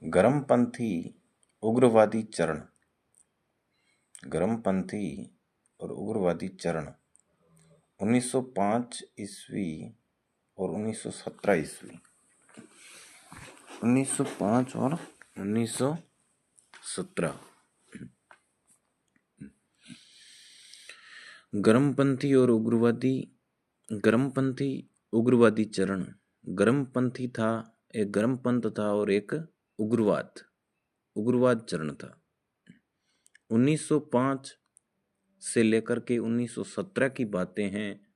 गर्मपंथी उग्रवादी चरण, गर्मपंथी और उग्रवादी चरण 1905 ईस्वी और 1917 ईस्वी, 1905 और 1917। गर्मपंथी और उग्रवादी, गर्मपंथी उग्रवादी चरण, गर्मपंथी था, एक गर्मपंथ था और एक उग्रवाद चरण था। 1905 से लेकर के 1917 की बातें हैं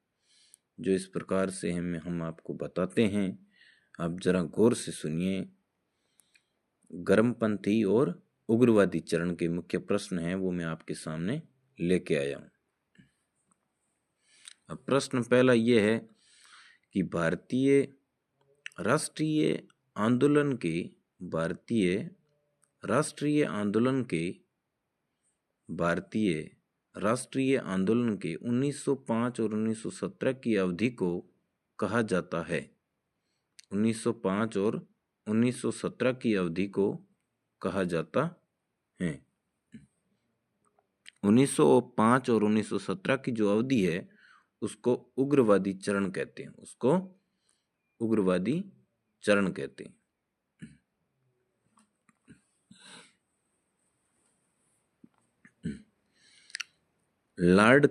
जो इस प्रकार से हम आपको बताते हैं। आप जरा गौर से सुनिए। गर्मपंथी और उग्रवादी चरण के मुख्य प्रश्न हैं वो मैं आपके सामने लेके आया हूं। अब प्रश्न पहला ये है कि भारतीय राष्ट्रीय आंदोलन के 1905 और 1917 की अवधि को कहा जाता है। 1905 और 1917 की अवधि को कहा जाता है। 1905 और 1917 की जो अवधि है उसको उग्रवादी चरण कहते हैं, उसको उग्रवादी चरण कहते हैं। लॉर्ड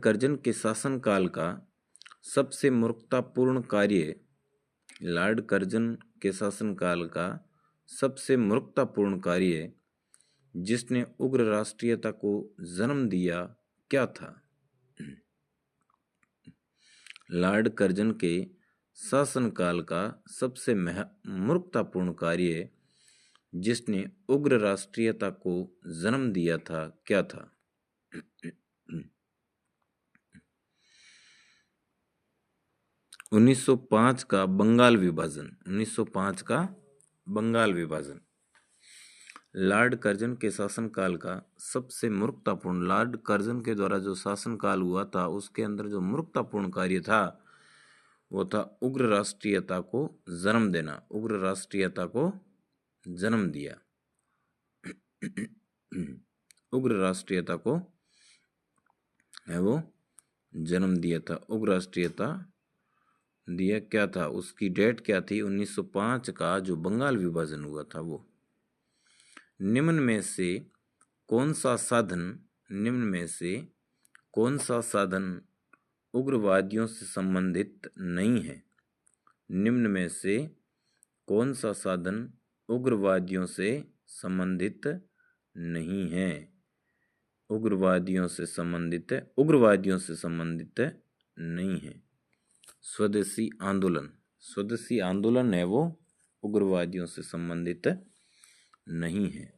कर्जन के शासनकाल का सबसे मूर्खतापूर्ण कार्य, लॉर्ड कर्जन के शासनकाल का सबसे मूर्खतापूर्ण कार्य जिसने उग्र राष्ट्रीयता को जन्म दिया क्या था? लॉर्ड कर्जन के शासनकाल का सबसे मूर्खतापूर्ण कार्य जिसने उग्र राष्ट्रीयता को जन्म दिया था क्या था? 1905 का बंगाल विभाजन, 1905 का बंगाल विभाजन। लॉर्ड कर्जन के शासनकाल का सबसे मूर्खतापूर्ण, लॉर्ड कर्जन के द्वारा जो शासनकाल हुआ था उसके अंदर जो मूर्खतापूर्ण कार्य था वो था उग्र राष्ट्रीयता को जन्म देना, उग्र राष्ट्रीयता को जन्म दिया। उग्र राष्ट्रीयता को है वो जन्म दिया था। उग्र राष्ट्रीयता दिया क्या था, उसकी डेट क्या थी? 1905 का जो बंगाल विभाजन हुआ था वो। निम्न में से कौन सा साधन उग्रवादियों से संबंधित नहीं है? निम्न में से कौन सा साधन उग्रवादियों से संबंधित नहीं है? उग्रवादियों से संबंधित नहीं है। स्वदेशी आंदोलन है वो उग्रवादियों से संबंधित नहीं है।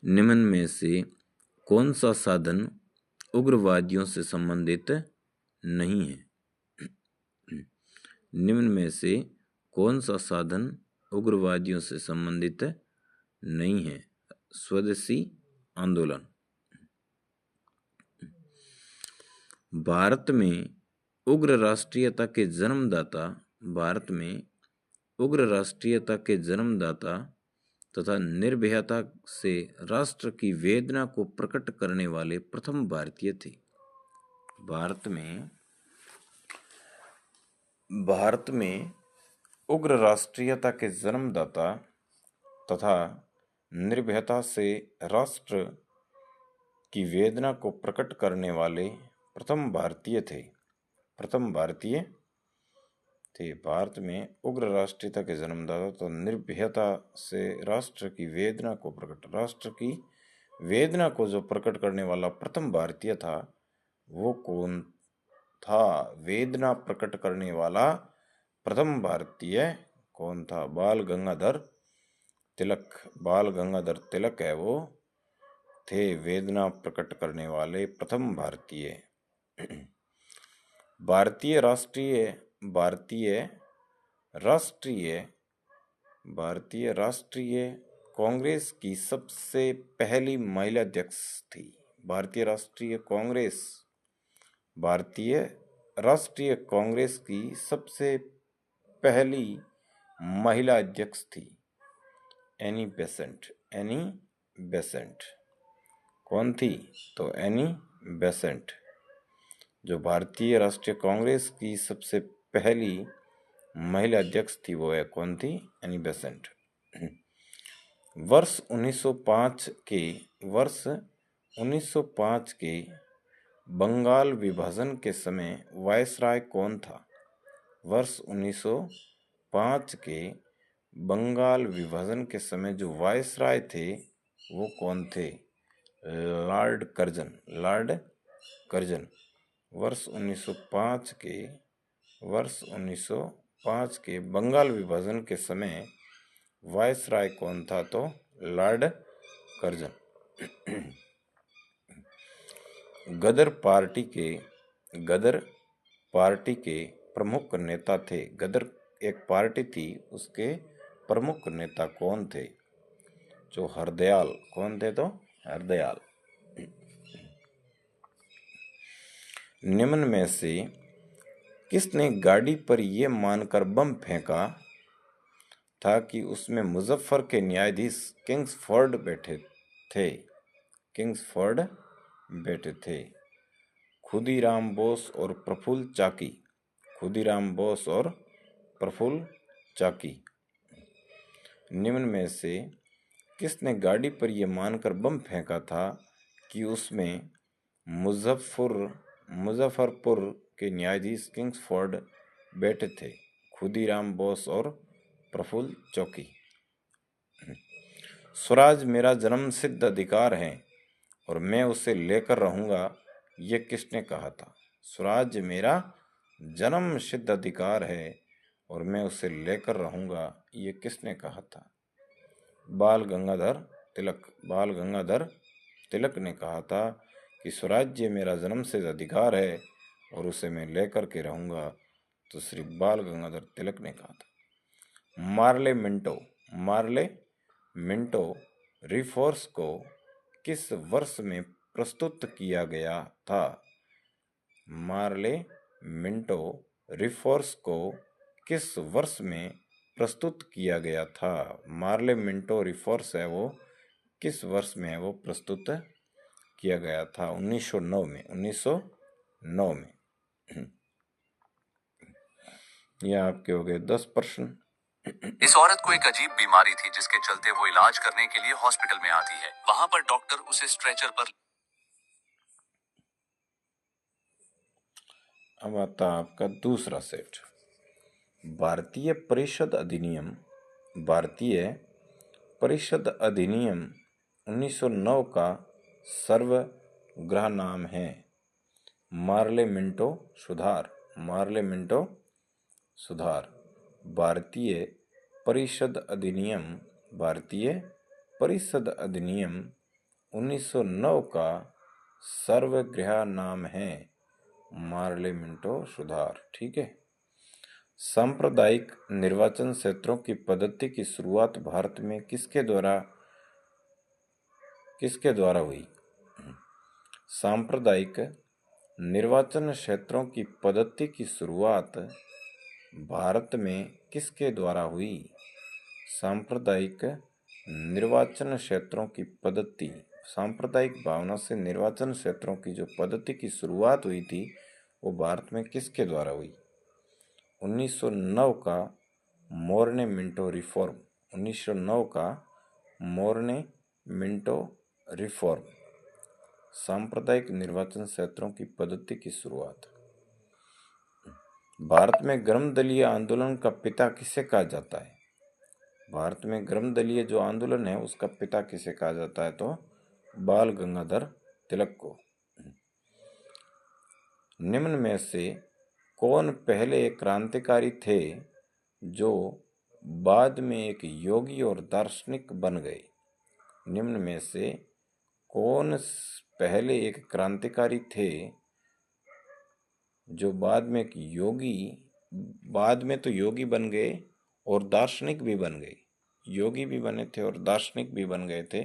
निम्न में से कौन सा साधन उग्रवादियों से संबंधित नहीं है? निम्न में से कौन सा साधन उग्रवादियों से संबंधित नहीं है? स्वदेशी आंदोलन। भारत में उग्र राष्ट्रीयता के जन्मदाता तथा निर्भयता से राष्ट्र की वेदना को प्रकट करने वाले प्रथम भारतीय थे। भारत में उग्र राष्ट्रीयता के जन्मदाता तथा निर्भयता से राष्ट्र की वेदना को प्रकट करने वाले प्रथम भारतीय थे। भारत में उग्र राष्ट्रीयता के जन्मदाता तो निर्भयता से राष्ट्र की वेदना को जो प्रकट करने वाला प्रथम भारतीय था वो कौन था? वेदना प्रकट करने वाला प्रथम भारतीय कौन था? बाल गंगाधर तिलक है वो थे वेदना प्रकट करने वाले प्रथम भारतीय। भारतीय राष्ट्रीय कांग्रेस की सबसे पहली महिला अध्यक्ष थी। भारतीय राष्ट्रीय कांग्रेस की सबसे पहली महिला अध्यक्ष थी? Annie Besant. एनी बेसेंट कौन थी? तो एनी बेसेंट। जो भारतीय राष्ट्रीय कांग्रेस की सबसे पहली महिला अध्यक्ष थी वो है कौन थी? Annie Besant. वर्ष 1905 के बंगाल विभाजन के समय वायसराय कौन था? वर्ष 1905 के बंगाल विभाजन के समय जो वायसराय थे वो कौन थे? Lord Curzon. Lord Curzon. वर्ष 1905 के बंगाल विभाजन के समय वायसराय कौन था? तो लॉर्ड कर्जन। गदर पार्टी के प्रमुख नेता थे। गदर एक पार्टी थी, उसके प्रमुख नेता कौन थे? जो हरदयाल। कौन थे? तो हरदयाल। निम्न में से किसने गाड़ी पर यह मानकर बम फेंका था कि उसमें मुजफ्फर के न्यायाधीश किंग्सफोर्ड बैठे थे? खुदीराम बोस और प्रफुल्ल चाकी। खुदीराम बोस और प्रफुल्ल चाकी। निम्न में से किसने गाड़ी पर यह मानकर बम फेंका था कि उसमें मुजफ्फरपुर के न्यायाधीश किंग्सफोर्ड बैठे थे? खुदीराम बोस और प्रफुल्ल चाकी। स्वराज मेरा जन्मसिद्ध अधिकार है और मैं उसे लेकर रहूंगा, ये किसने कहा था? स्वराज मेरा जन्मसिद्ध अधिकार है और मैं उसे लेकर रहूंगा, ये किसने कहा था? बाल गंगाधर तिलक। बाल गंगाधर तिलक ने कहा था कि स्वराज्य मेरा जन्मसिद्ध अधिकार है और उसे मैं लेकर के रहूंगा, तो श्री बाल गंगाधर तिलक ने कहा था। मार्ले मिंटो रिफोर्स को किस वर्ष में प्रस्तुत किया गया था? मार्ले मिंटो रिफोर्स को किस वर्ष में प्रस्तुत किया गया था? मार्ले मिंटो रिफोर्स है वो किस वर्ष में है वो प्रस्तुत किया गया था? 1909 में। 1909 में। यह आपके हो गए 10 प्रश्न। इस औरत को एक अजीब बीमारी थी जिसके चलते वो इलाज करने के लिए हॉस्पिटल में आती है। वहां पर डॉक्टर उसे स्ट्रेचर पर। अब आता आपका दूसरा सेट। भारतीय परिषद अधिनियम 1909 का सर्वग्राह नाम है? मार्ले मिंटो सुधार। मार्ले मिंटो सुधार। भारतीय परिषद अधिनियम 1909 का सर्वग्राह नाम है मार्ले मिंटो सुधार। ठीक है। सांप्रदायिक निर्वाचन क्षेत्रों की पद्धति की शुरुआत भारत में किसके द्वारा हुई? सांप्रदायिक निर्वाचन क्षेत्रों की पद्धति की शुरुआत भारत में किसके द्वारा हुई? सांप्रदायिक निर्वाचन क्षेत्रों की पद्धति, सांप्रदायिक भावना से निर्वाचन क्षेत्रों की जो पद्धति की शुरुआत हुई थी वो भारत में किसके द्वारा हुई? 1909 का मोर्ने मिंटो रिफॉर्म। 1909 का मोर्ने मिंटो रिफॉर्म। सांप्रदायिक निर्वाचन क्षेत्रों की पद्धति की शुरुआत। भारत में गर्मदलीय आंदोलन का पिता किसे कहा जाता है? भारत में गर्मदलीय जो आंदोलन है उसका पिता किसे कहा जाता है? तो बाल गंगाधर तिलक को। निम्न में से कौन पहले एक क्रांतिकारी थे जो बाद में एक योगी और दार्शनिक बन गए? निम्न में से कौन पहले एक क्रांतिकारी थे जो बाद में एक योगी, बाद में तो योगी बन गए और दार्शनिक भी बन गए, योगी भी बने थे और दार्शनिक भी बन गए थे?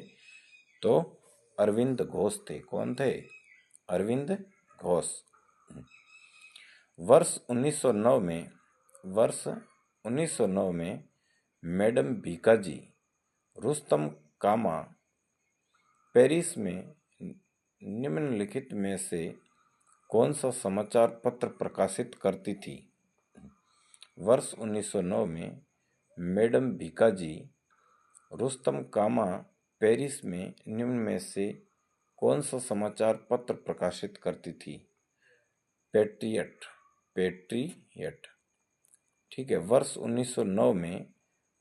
तो अरविंद घोष थे। कौन थे? अरविंद घोष। वर्ष 1909 में मैडम भीकाजी रुस्तम कामा पेरिस में निम्नलिखित में से कौन सा समाचार पत्र प्रकाशित करती थी? वर्ष 1909 में मैडम भीकाजी रुस्तम कामा पेरिस में निम्न में से कौन सा समाचार पत्र प्रकाशित करती थी? पेट्रियट। ठीक है। वर्ष 1909 में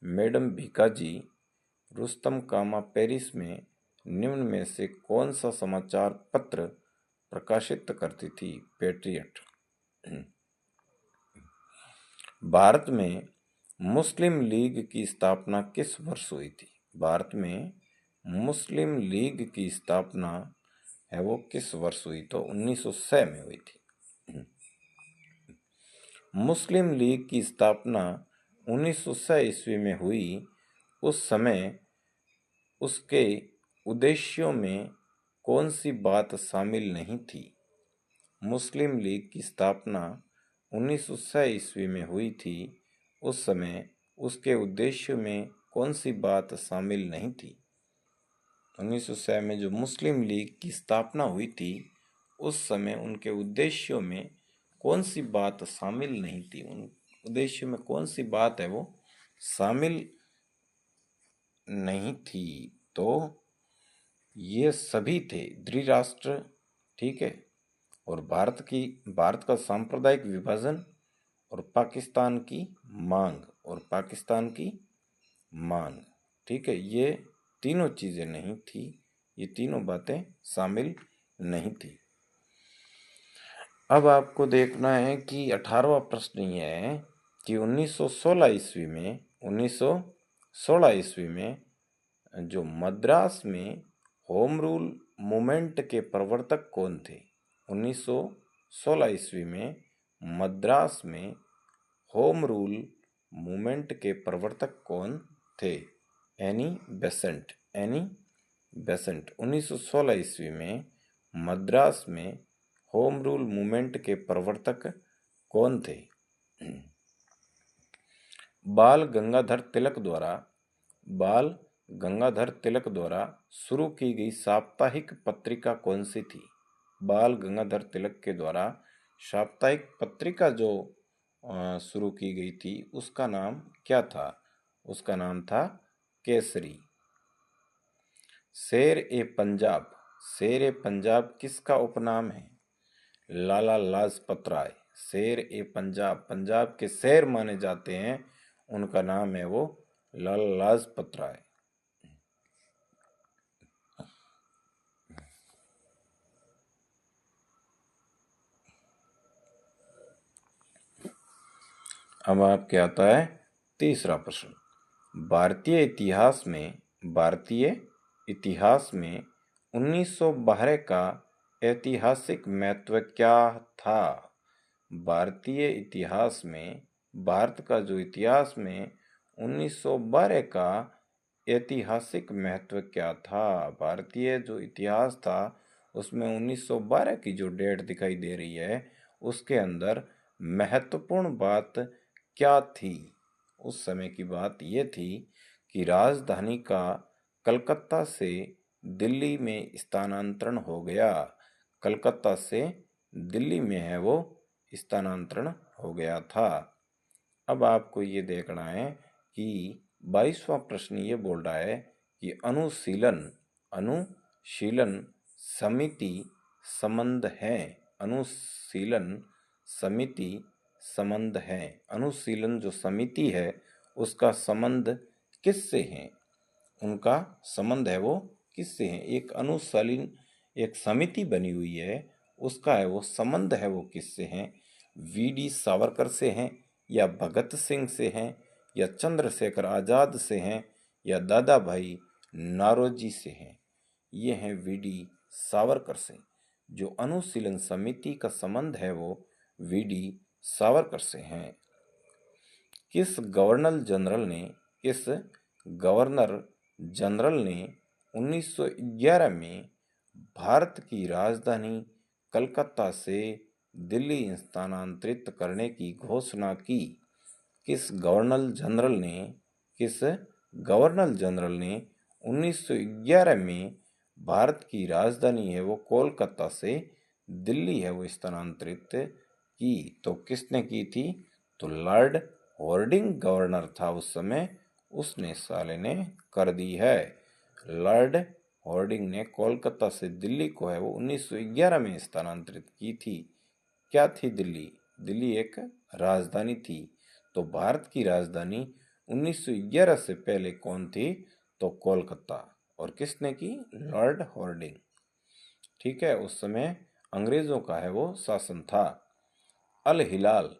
मैडम भीकाजी रुस्तम कामा पेरिस में निम्न में से कौन सा समाचार पत्र प्रकाशित करती थी? पेट्रियट। भारत में मुस्लिम लीग की स्थापना किस वर्ष हुई थी? भारत में मुस्लिम लीग की स्थापना है वो किस वर्ष हुई? तो 1906 में हुई थी। मुस्लिम लीग की स्थापना 1906 ईस्वी में हुई। उस समय उसके उद्देश्यों में कौन सी बात शामिल नहीं थी? मुस्लिम लीग की स्थापना 1906 ईस्वी में हुई थी। उस समय उसके उद्देश्य में कौन सी बात शामिल नहीं थी? 1906 में जो मुस्लिम लीग की स्थापना हुई थी उस समय उनके उद्देश्यों में कौन सी बात शामिल नहीं थी? उन उद्देश्यों में कौन सी बात है वो शामिल नहीं थी? तो ये सभी थे द्विराष्ट्र, ठीक है, और भारत का सांप्रदायिक विभाजन और पाकिस्तान की मांग, ठीक है, ये तीनों चीजें नहीं थी, ये तीनों बातें शामिल नहीं थी। अब आपको देखना है कि 18वां प्रश्न ये है कि 1916 ईस्वी में जो मद्रास में होम रूल मूवमेंट के प्रवर्तक कौन थे? 1916 ईस्वी में मद्रास में होम रूल मूवमेंट के प्रवर्तक कौन थे? Annie Besant. 1916 ईस्वी में मद्रास में होम रूल मूवमेंट के प्रवर्तक कौन थे? बाल गंगाधर तिलक द्वारा शुरू की गई साप्ताहिक पत्रिका कौन सी थी? बाल गंगाधर तिलक के द्वारा साप्ताहिक पत्रिका जो शुरू की गई थी उसका नाम क्या था? उसका नाम था केसरी। शेर ए पंजाब किसका उपनाम है? लाला लाजपत राय। शेर ए पंजाब के शेर माने जाते हैं, उनका नाम है वो लाला लाजपत राय। अब आपके आता है तीसरा प्रश्न। भारतीय इतिहास में 1912 का ऐतिहासिक महत्व क्या था? भारत का जो इतिहास में 1912 का ऐतिहासिक महत्व क्या था? भारतीय जो इतिहास था उसमें 1912 की जो डेट दिखाई दे रही है उसके अंदर महत्वपूर्ण बात क्या थी? उस समय की बात ये थी कि राजधानी का कलकत्ता से दिल्ली में स्थानांतरण हो गया। कलकत्ता से दिल्ली में है वो स्थानांतरण हो गया था। अब आपको ये देखना है कि 22वां प्रश्न ये बोल रहा है कि अनुशीलन समिति संबंध है। अनुशीलन समिति संबंध है। अनुशीलन जो समिति है उसका संबंध किससे है? उनका संबंध है वो किससे है? एक समिति बनी हुई है, उसका है वो संबंध है वो किससे है? वीडी सावरकर से हैं, या भगत सिंह से हैं, या चंद्रशेखर आजाद से हैं, या दादा भाई नारोजी से हैं? ये हैं वीडी सावरकर से। जो अनुशीलन समिति का संबंध है वो वीडी सावरकर से हैं। किस गवर्नर जनरल ने 1911 में भारत की राजधानी कलकत्ता से दिल्ली स्थानांतरित करने की घोषणा की? किस गवर्नर जनरल ने 1911 में भारत की राजधानी है वो कोलकाता से दिल्ली है वो स्थानांतरित की? तो किसने की थी? तो लॉर्ड हॉर्डिंग गवर्नर था उस समय, उसने साले ने कर दी है। लॉर्ड हॉर्डिंग ने कोलकाता से दिल्ली को है वो 1911 में स्थानांतरित की थी। क्या थी दिल्ली? दिल्ली एक राजधानी थी। तो भारत की राजधानी 1911 से पहले कौन थी? तो कोलकाता। और किसने की? Lord Harding. ठीक है, उस समय अंग्रेजों का है वो शासन था। अल हिलाल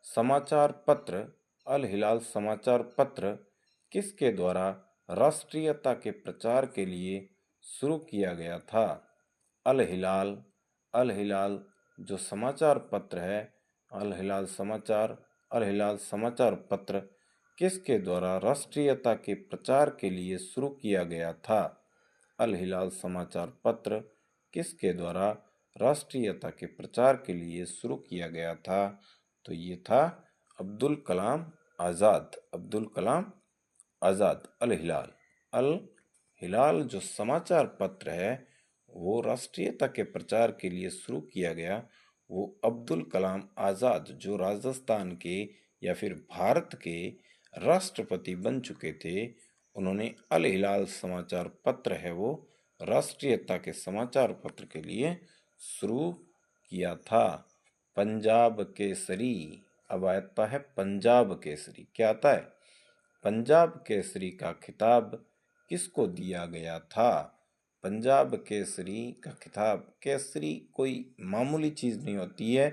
समाचार पत्र अल हिलाल समाचार पत्र किसके द्वारा राष्ट्रीयता के प्रचार के लिए शुरू किया गया था? अल हिलाल जो समाचार पत्र है, अल हिलाल समाचार पत्र किसके द्वारा राष्ट्रीयता के प्रचार के लिए शुरू किया गया था? अल हिलाल समाचार पत्र किसके द्वारा राष्ट्रीयता के प्रचार के लिए शुरू किया गया था? तो ये था अब्दुल कलाम आज़ाद। अल हिलाल जो समाचार पत्र है वो राष्ट्रीयता के प्रचार के लिए शुरू किया गया, वो अब्दुल कलाम आज़ाद जो राजस्थान के या फिर भारत के राष्ट्रपति बन चुके थे, उन्होंने अल हिलाल समाचार पत्र है वो राष्ट्रीयता के समाचार पत्र के लिए शुरू किया था। पंजाब केसरी, अब आता है पंजाब केसरी। क्या आता है? पंजाब केसरी का खिताब किसको दिया गया था? पंजाब केसरी का खिताब, केसरी कोई मामूली चीज नहीं होती है।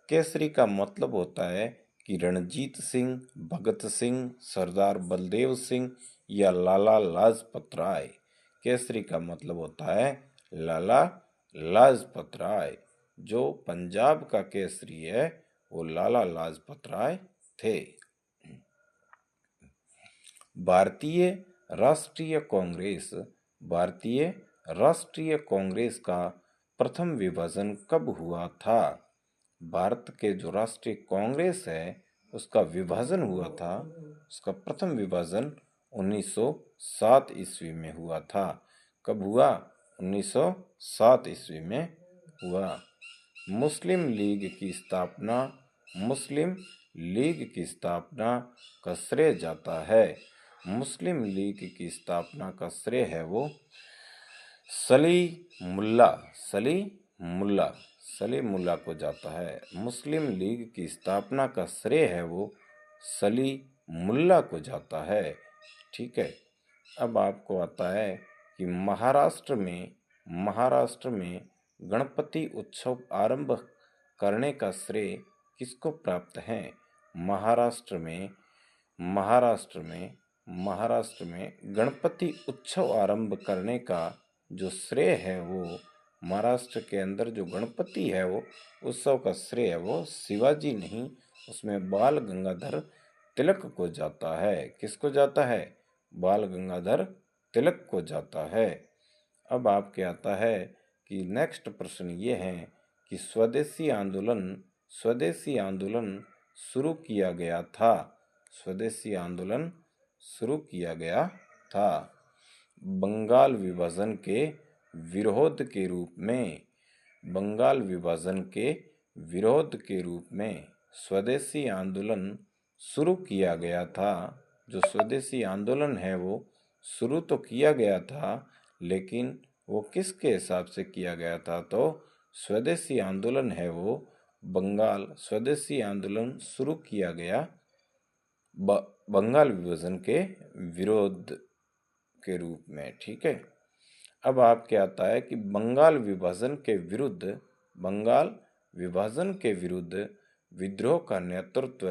केसरी का मतलब होता है कि रणजीत सिंह, भगत सिंह, सरदार बलदेव सिंह या लाला लाजपत राय। केसरी का मतलब होता है लाला लाजपत राय। जो पंजाब का केसरी है वो लाला लाजपत राय थे। भारतीय राष्ट्रीय कांग्रेस का प्रथम विभाजन कब हुआ था? भारत के जो राष्ट्रीय कांग्रेस है उसका विभाजन हुआ था, उसका प्रथम विभाजन 1907 ईस्वी में हुआ था। कब हुआ? 1907 ईस्वी में हुआ। मुस्लिम लीग की स्थापना का श्रेय जाता है। मुस्लिम लीग की स्थापना का श्रेय है वो सलीमुल्लाह को जाता है। मुस्लिम लीग की स्थापना का श्रेय है वो सलीमुल्लाह को जाता है। ठीक है, अब आपको आता है कि महाराष्ट्र में गणपति उत्सव आरंभ करने का श्रेय किसको प्राप्त है? महाराष्ट्र में गणपति उत्सव आरंभ करने का जो श्रेय है वो महाराष्ट्र के अंदर जो गणपति है वो उत्सव का श्रेय है वो शिवाजी नहीं, उसमें बाल गंगाधर तिलक को जाता है। किसको जाता है? बाल गंगाधर तिलक को जाता है। अब आपके आता है कि नेक्स्ट प्रश्न ये है कि स्वदेशी आंदोलन शुरू किया गया था। स्वदेशी आंदोलन शुरू किया गया था बंगाल विभाजन के विरोध के रूप में स्वदेशी आंदोलन शुरू किया गया था। जो स्वदेशी आंदोलन है वो शुरू तो किया गया था, लेकिन वो किसके हिसाब से किया गया था? तो स्वदेशी आंदोलन है वो स्वदेशी आंदोलन शुरू किया गया बंगाल विभाजन के विरोध के रूप में। ठीक है, अब आपके आता है कि बंगाल विभाजन के विरुद्ध विद्रोह का नेतृत्व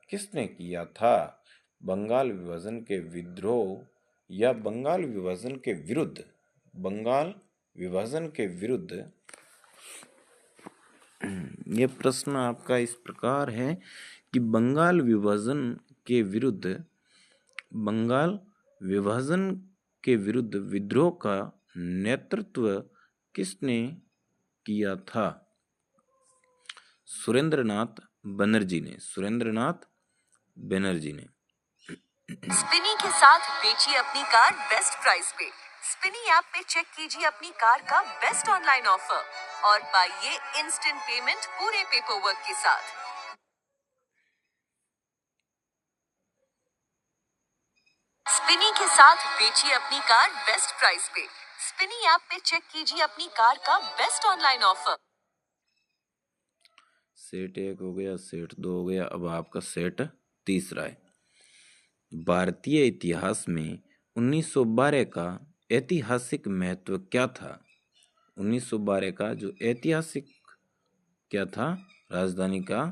किसने किया था? बंगाल विभाजन के विद्रोह या बंगाल विभाजन के विरुद्ध ये प्रश्न आपका इस प्रकार है कि बंगाल विभाजन के विरुद्ध विद्रोह का नेतृत्व किसने किया था? सुरेंद्रनाथ बनर्जी ने, सुरेंद्रनाथ बनर्जी ने। स्पिनी के साथ बेचिए अपनी कार बेस्ट प्राइस पे। स्पिनी ऐप पे चेक कीजिए अपनी कार का बेस्ट ऑनलाइन ऑफर और पाइए इंस्टेंट पेमेंट पूरे पेपर वर्क के साथ। स्पिनी के साथ बेचिए अपनी कार बेस्ट प्राइस पे। स्पिनी ऐप पे चेक कीजिए अपनी कार का बेस्ट ऑनलाइन ऑफर। सेट 1 हो गया, सेट 2 हो गया, अब आपका सेट तीसरा है। भारतीय इतिहास में 1912 का ऐतिहासिक महत्व क्या था? 1912 का जो ऐतिहासिक क्या था? राजधानी का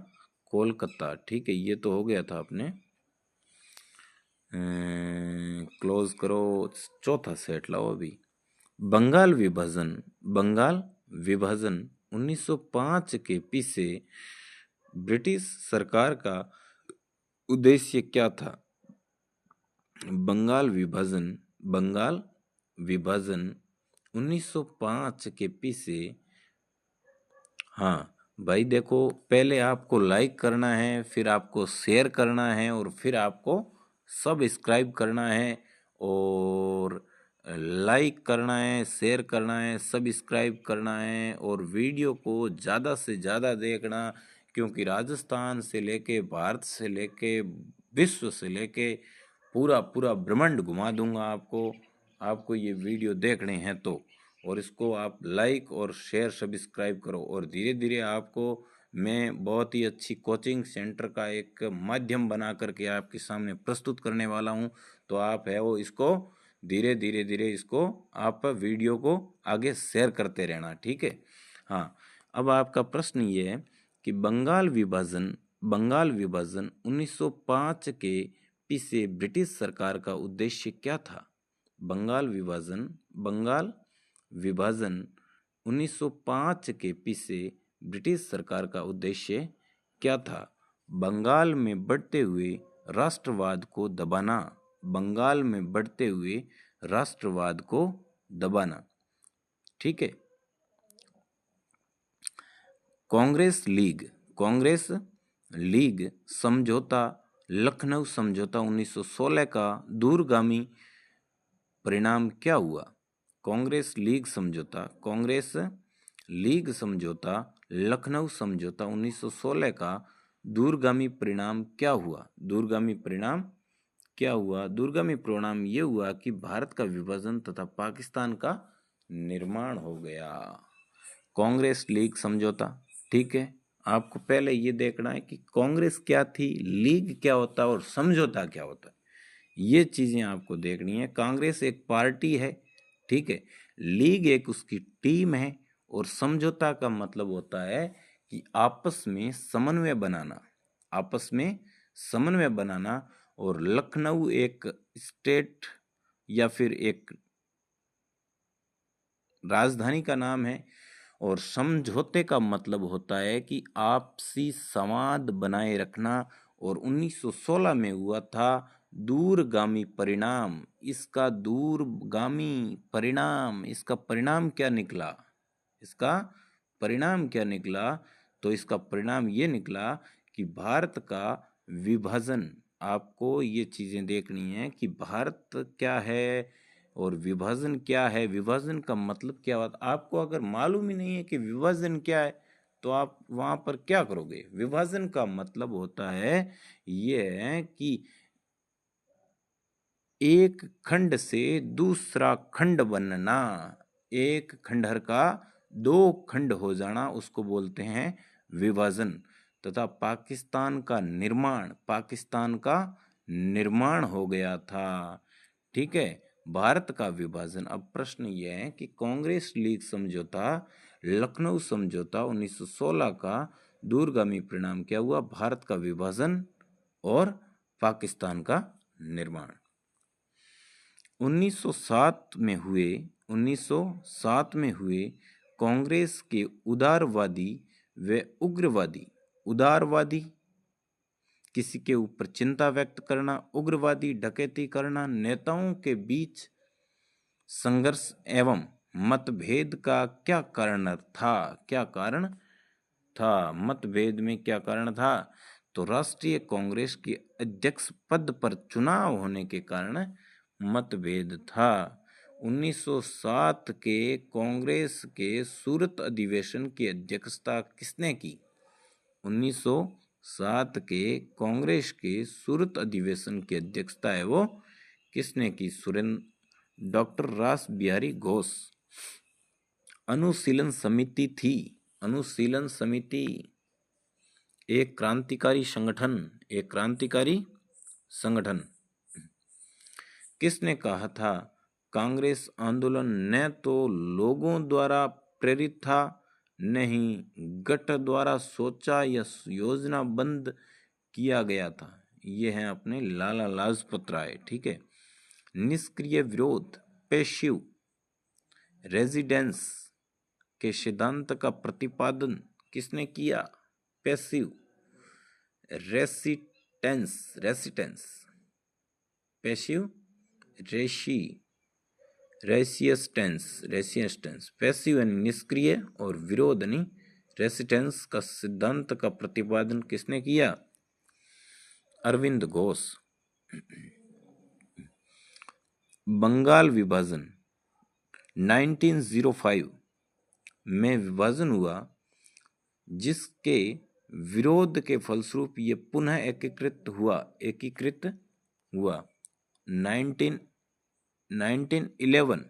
कोलकाता। ठीक है, ये तो हो गया था आपने। क्लोज करो, चौथा सेट लाओ अभी। बंगाल विभाजन, बंगाल विभाजन 1905 के पीछे ब्रिटिश सरकार का उद्देश्य क्या था? बंगाल विभाजन, बंगाल विभाजन 1905 के पीछे। हाँ भाई देखो, पहले आपको लाइक करना है, फिर आपको शेयर करना है और फिर आपको सब्सक्राइब करना है और लाइक करना है, शेयर करना है, सब्सक्राइब करना है और वीडियो को ज़्यादा से ज़्यादा देखना, क्योंकि राजस्थान से लेके भारत से लेके विश्व से लेके पूरा पूरा ब्रह्मांड घुमा दूंगा आपको ये वीडियो देखने हैं तो। और इसको आप लाइक और शेयर सब्सक्राइब करो और धीरे धीरे आपको मैं बहुत ही अच्छी कोचिंग सेंटर का एक माध्यम बना करके आपके सामने प्रस्तुत करने वाला हूं। तो आप है वो इसको धीरे धीरे धीरे इसको आप वीडियो को आगे शेयर करते रहना, ठीक है। हाँ, अब आपका प्रश्न ये है कि बंगाल विभाजन 1905 के पीछे ब्रिटिश सरकार का उद्देश्य क्या था? बंगाल विभाजन 1905 के पीछे ब्रिटिश सरकार का उद्देश्य क्या था? बंगाल में बढ़ते हुए राष्ट्रवाद को दबाना, बंगाल में बढ़ते हुए राष्ट्रवाद को दबाना, ठीक है। कांग्रेस लीग समझौता, लखनऊ समझौता 1916 का दूरगामी परिणाम क्या हुआ? कांग्रेस लीग समझौता, लखनऊ समझौता 1916 का दूरगामी परिणाम क्या हुआ? दूरगामी परिणाम क्या हुआ? दूरगामी परिणाम ये हुआ कि भारत का विभाजन तथा पाकिस्तान का निर्माण हो गया। कांग्रेस लीग समझौता, ठीक है। आपको पहले ये देखना है कि कांग्रेस क्या थी, लीग क्या होता है और समझौता क्या होता है, ये चीजें आपको देखनी है। कांग्रेस एक पार्टी है, ठीक है, लीग एक उसकी टीम है और समझौता का मतलब होता है कि आपस में समन्वय बनाना। और लखनऊ एक स्टेट या फिर एक राजधानी का नाम है और समझौते का मतलब होता है कि आपसी संवाद बनाए रखना। और 1916 में हुआ था दूरगामी परिणाम। इसका परिणाम क्या निकला? तो इसका परिणाम ये निकला कि भारत का विभाजन। आपको ये चीजें देखनी है कि भारत क्या है और विभाजन क्या है। विभाजन का मतलब क्या होता है? आपको अगर मालूम ही नहीं है कि विभाजन क्या है तो आप वहां पर क्या करोगे? विभाजन का मतलब होता है ये है कि एक खंड से दूसरा खंड बनना, एक खंडहर का दो खंड हो जाना, उसको बोलते हैं विभाजन। तथा पाकिस्तान का निर्माण हो गया था, ठीक है, भारत का विभाजन। अब प्रश्न यह है कि कांग्रेस लीग समझौता, लखनऊ समझौता 1916 का दूरगामी परिणाम क्या हुआ? भारत का विभाजन और पाकिस्तान का निर्माण। 1907 में हुए कांग्रेस के उदारवादी व उदारवादी किसी के ऊपर चिंता व्यक्त करना, उग्रवादी डकैती करना, नेताओं के बीच संघर्ष एवं मतभेद का क्या कारण था? क्या कारण था? मतभेद में क्या कारण था? तो राष्ट्रीय कांग्रेस के अध्यक्ष पद पर चुनाव होने के कारण मतभेद था। 1907 के कांग्रेस के सूरत अधिवेशन की अध्यक्षता किसने की? 1907 के कांग्रेस के सूरत अधिवेशन की अध्यक्षता है वो किसने की? डॉक्टर रास बिहारी घोष। अनुशीलन समिति थी। अनुशीलन समिति एक क्रांतिकारी संगठन। किसने कहा था? कांग्रेस आंदोलन न तो लोगों द्वारा प्रेरित था, न ही गठ द्वारा सोचा या योजनाबद्ध किया गया था। ये है अपने लाला लाजपत राय। ठीक है। निष्क्रिय विरोध, पैसिव रेजिडेंस के सिद्धांत का प्रतिपादन किसने किया? Passive resistance, passive resistance, passive यानी निष्क्रिय और विरोध यानी रेसिस्टेंस का सिद्धांत का प्रतिपादन किसने किया? अरविंद घोष। बंगाल विभाजन 1905 में विभाजन हुआ, जिसके विरोध के फलस्वरूप ये पुनः एकीकृत हुआ 1911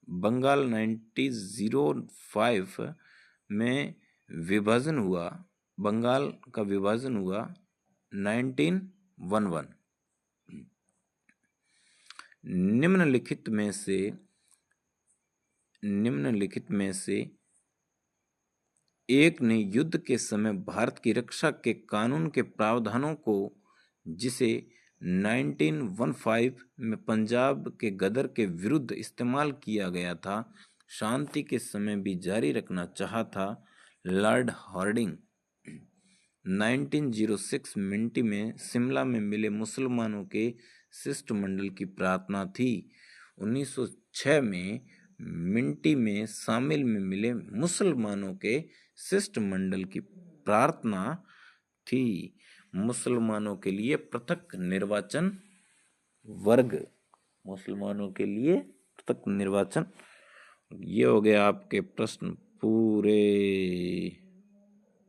बंगाल 1905 में विभाजन हुआ, बंगाल का विभाजन हुआ 1911। निम्नलिखित में से एक ने युद्ध के समय भारत की रक्षा के कानून के प्रावधानों को, जिसे 1915 में पंजाब के गदर के विरुद्ध इस्तेमाल किया गया था, शांति के समय भी जारी रखना चाहा था। लॉर्ड हार्डिंग 1906 मिंटी में शिमला में मिले मुसलमानों के शिष्टमंडल की प्रार्थना थी। 1906 में मिंटी में शामिल में मिले मुसलमानों के शिष्टमंडल की प्रार्थना थी। मुसलमानों के लिए पृथक निर्वाचन वर्ग, मुसलमानों के लिए पृथक निर्वाचन। ये हो गया आपके प्रश्न पूरे।